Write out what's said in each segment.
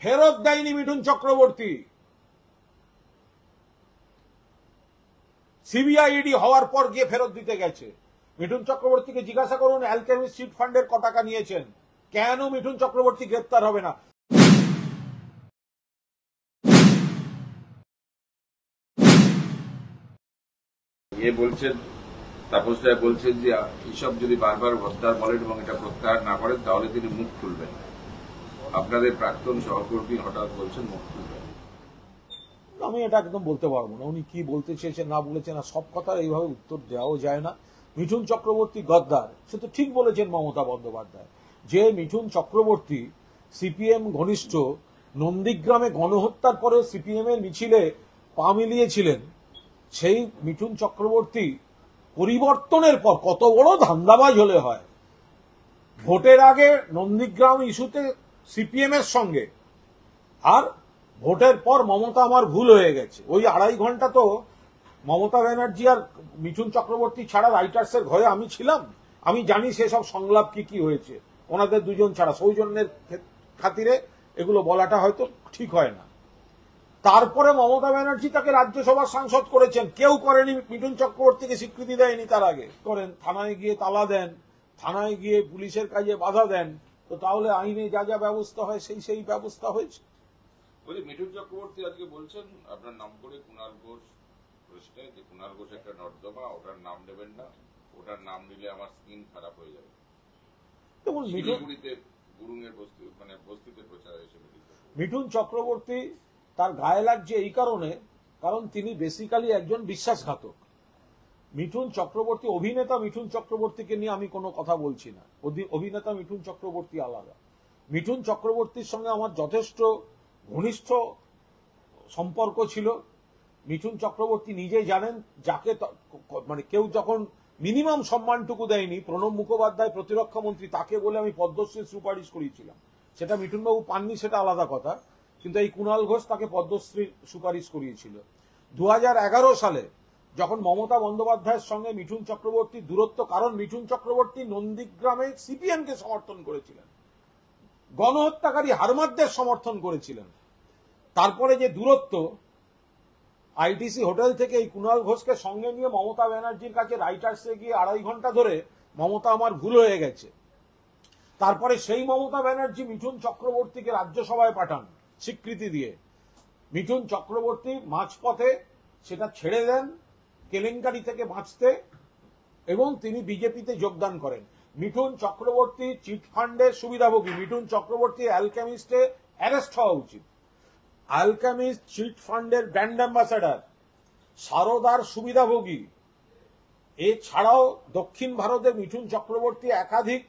ফেরত দেয়নি মিঠুন চক্রবর্তী। সিবিআইডি হওয়ার পর গিয়ে ফেরত দিতে গেছে। মিঠুন চক্রবর্তীকে জিজ্ঞাসা করুন অ্যালকেমিস্ট চিট ফান্ডের ক টাকা নিয়েছেন, কেন মিঠুন চক্রবর্তী গ্রেপ্তার হবে না। বলছেন তাপস রায় বলছেন যে এইসব যদি বারবার গদ্দার বলেন এবং এটা প্রত্যাহার না করেন তাহলে তিনি মুখ খুলবেন। আপনাদের প্রাক্তন সহকর্মী হঠাৎ বলছেন মুখ খুলবেন। আমি এটা একদম বলতে পারবো না উনি কি বলতে চেয়েছেন না বলেছেন, আর সব কথার এইভাবে উত্তর দেওয়াও যায় না। মিঠুন চক্রবর্তী গদ্দার, সে তো ঠিক বলেছেন মমতা বন্দ্যোপাধ্যায়, যে মিঠুন চক্রবর্তী সিপিএম ঘনিষ্ঠ, নন্দীগ্রামে গণহত্যার পরেও সিপিএম এর মিছিলে পা মিলিয়েছিলেন, সেই মিঠুন চক্রবর্তী পরিবর্তনের পর কত বড় ধান্দাবাজ হলে হয়। ভোটের আগে নন্দীগ্রাম ইস্যুতে সিপিএম এর সঙ্গে, আর ভোটের পর মমতা আমার ভুল হয়ে গেছে। ওই 2.5 ঘন্টা তো মমতা ব্যানার্জি আর মিঠুন চক্রবর্তী ছাড়া রাইটার্স এর ঘরে আমি ছিলাম, আমি জানি সেসব সংলাপ কি কি হয়েছে। ওনাদের দুজন ছাড়া সৌজন্যের খাতিরে এগুলো বলাটা হয়তো ঠিক হয় না। তারপরে মমতা ব্যানার্জি তাকে রাজ্যসভার সাংসদ করেছেন, কেউ করেনি। মিঠুন চক্রবর্তীকে স্বীকৃতি দেয়নি, তার আগে করেন, থানায় গিয়ে তালা দেন, থানায় গিয়ে পুলিশের কাজে বাধা দেন। তো তাহলে আইনে যা যা ব্যবস্থা হয় সেই ব্যবস্থা হয়েছে। মিঠুন চক্রবর্তী আজকে বলছেন আপনার নাম করে কুণাল ঘোষ প্রশ্নে, যে কুণাল ঘোষ একটা নর্দমা, ওটার নাম নেবেন না, ওটার নাম নিলে আমার স্কিন খারাপ হয়ে যাবে। গুরুঙের বস্তিতে প্রচার হিসেবে মিঠুন চক্রবর্তী তার গায়ে লাগছে এই কারণে, কারণ তিনি বেসিক্যালি একজন বিশ্বাসঘাতক। মিঠুন চক্রবর্তী অভিনেতা, মিঠুন চক্রবর্তীকে নিয়ে আমি কোনো কথা বলছি না, অভিনেতা মিঠুন চক্রবর্তী আলাদা। মিঠুন চক্রবর্তীর সঙ্গে আমার যথেষ্ট ঘনিষ্ঠ সম্পর্ক ছিল। মিঠুন চক্রবর্তী নিজে জানেন, যাকে কেউ যখন মিনিমাম সম্মানটুকু দেয়নি, প্রণব মুখোপাধ্যায় প্রতিরক্ষা মন্ত্রী, তাকে বলে আমি পদ্মশ্রীর সুপারিশ করেছিলাম। সেটা মিঠুনবাবু পাননি, সেটা আলাদা কথা, কিন্তু এই কুণাল ঘোষ তাকে পদ্মশ্রীর সুপারিশ করিয়েছিল। 2011 সালে যখন মমতা বন্দ্যোপাধ্যায়ের সঙ্গে মিঠুন চক্রবর্তীর দূরত্ব, কারণ মিঠুন চক্রবর্তী নন্দীগ্রামে সিপিএমকে সমর্থন করেছিলেন, গণহত্যাকারী হারমাদদের সমর্থন করেছিলেন। তারপরে যে দূরত্ব, আইটিসি হোটেল থেকে এই কুণাল ঘোষকে সঙ্গে নিয়ে মমতা ব্যানার্জির কাছে রাইটার্সে গিয়ে 2.5 ঘন্টা ধরে মমতা আমার ভুল হয়ে গেছে। তারপরে সেই মমতা ব্যানার্জি মিঠুন চক্রবর্তীকে রাজ্যসভায় পাঠান স্বীকৃতি দিয়ে। মিঠুন চক্রবর্তী মাঝপথে সেটা ছেড়ে দেন কেলেঙ্কারি থেকে বাঁচতে, এবং তিনি বিজেপিতে যোগদান করেন। মিঠুন চক্রবর্তী চিটফান্ডের সুবিধাভোগী, মিঠুন চক্রবর্তী অ্যালকেমিস্টে অ্যারেস্ট হওয়া উচিত। অ্যালকেমিস্ট চিটফান্ডের ব্র্যান্ড অ্যাম্বাসেডর, সারদার সুবিধাভোগী। এছাড়াও দক্ষিণ ভারতে মিঠুন চক্রবর্তী একাধিক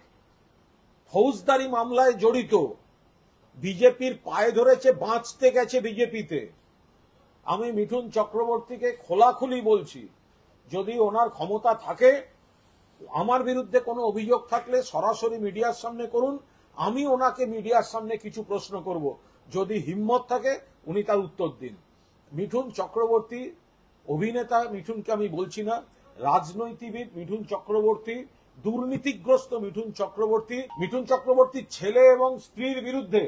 ফৌজদারি মামলায় জড়িত, বিজেপির পায়ে ধরেছে, বাঁচতে গেছে বিজেপিতে। আমি মিঠুন চক্রবর্তীকে খোলাখুলি বলছি, যদি ওনার ক্ষমতা থাকে, আমার বিরুদ্ধে কোনো অভিযোগ থাকলে সরাসরি মিডিয়ার সামনে করুন, আমি ওনাকে মিডিয়ার সামনে কিছু প্রশ্ন করব, যদি হিম্মত থাকে উনি তার উত্তর দিন। মিঠুন চক্রবর্তী অভিনেতা, মিঠুনকে আমি বলছি না, রাজনৈতিকবিদ মিঠুন চক্রবর্তী, দুর্নীতিগ্রস্ত মিঠুন চক্রবর্তী। মিঠুন চক্রবর্তীর ছেলে এবং স্ত্রীর বিরুদ্ধে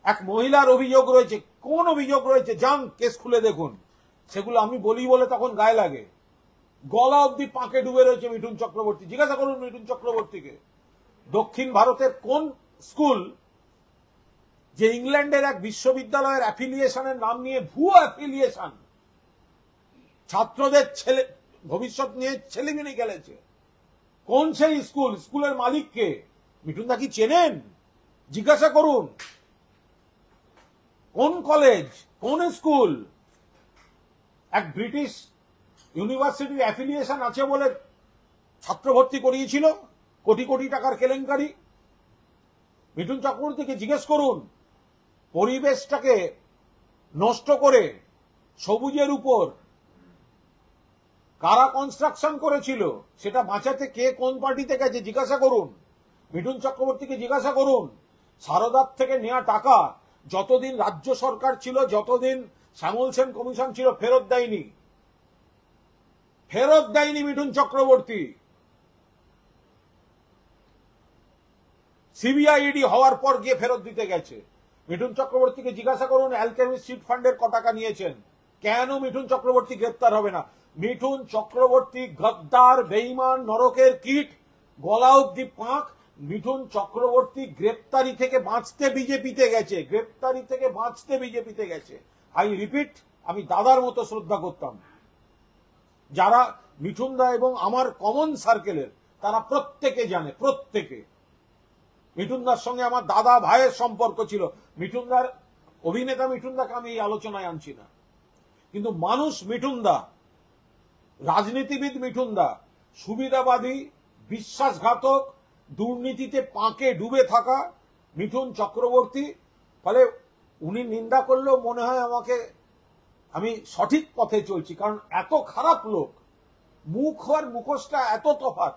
এক মহিলার অভিযোগ রয়েছে। কোন অভিযোগ রয়েছে যান কেস খুলে দেখুন, সেগুলো আমি বলি বলে তখন গায়ে লাগে। গলা অব্দি পাকে ডুবে রয়েছে মিঠুন চক্রবর্তী, জিজ্ঞাসা করুন মিঠুন চক্রবর্তীকে। দক্ষিণ ভারতের কোন স্কুল যে ইংল্যান্ডের এক বিশ্ববিদ্যালয়ের অ্যাফিলিয়েশনের নাম নিয়ে ভুয়ো অ্যাফিলিয়েশন, ছাত্রদের ছেলে ভবিষ্যৎ নিয়ে ছেলেমিনি খেলেছে, কোন সেই স্কুল? স্কুলের মালিককে মিঠুন দা কি চেনেন? জিজ্ঞাসা করুন। কোন কলেজ, কোন স্কুল? এক ব্রিটিশ ইউনিভার্সিটির অ্যাফিলিয়েশন আছে বলে ছাত্র ভর্তি করিয়েছিল, কোটি কোটি টাকার কেলেঙ্কারি। মিঠুন চক্রবর্তীকে জিজ্ঞেস করুন, পরিবেশটাকে নষ্ট করে সবুজের উপর কারা কনস্ট্রাকশন করেছিল, সেটা বাঁচাতে কে কোন পার্টিতে গেছে জিজ্ঞাসা করুন। মিঠুন চক্রবর্তীকে জিজ্ঞাসা করুন, সারদার থেকে নেওয়া টাকা যতদিন রাজ্য সরকার ছিল, যতদিন শ্যামল সেন কমিশন ছিল, ফেরত দেয়নি মিঠুন চক্রবর্তী। সিবিআইডি হওয়ার পর গিয়ে ফেরত দিতে গেছে। মিঠুন চক্রবর্তীকে জিজ্ঞাসা করুন অ্যালকেমি চিট ফান্ডের ক টাকা নিয়েছেন, কেন মিঠুন চক্রবর্তী গ্রেপ্তার হবে না? মিঠুন চক্রবর্তী গদ্দার, বেঈমান, নরকের কীট, গলা অব্দি পাঁক। মিঠুন চক্রবর্তী গ্রেপ্তারি থেকে বাঁচতে বিজেপিতে গেছে, গ্রেপ্তারি থেকে বাঁচতে বিজেপিতে গেছে। আই রিপিট, আমি দাদার মতো শ্রদ্ধা করতাম। যারা মিঠুন দা এবং আমার কমন সার্কেলের, তারা প্রত্যেকে জানে, প্রত্যেকে। মিঠুন দার সঙ্গে আমার দাদা ভাইয়ের সম্পর্ক ছিল। মিঠুন দার অভিনেতা মিঠুন দাকে আমি এই আলোচনায় আনছি না, কিন্তু মানুষ মিঠুন দা, রাজনীতিবিদ মিঠুন দা, সুবিধাবাদী, বিশ্বাসঘাতক, দুর্নীতিতে পাঁকে ডুবে থাকা মিঠুন চক্রবর্তী। ফলে উনি নিন্দা করলেও মনে হয় আমাকে আমি সঠিক পথে চলছি, কারণ এত খারাপ লোক, মুখ আর মুখোশটা এত তফাৎ।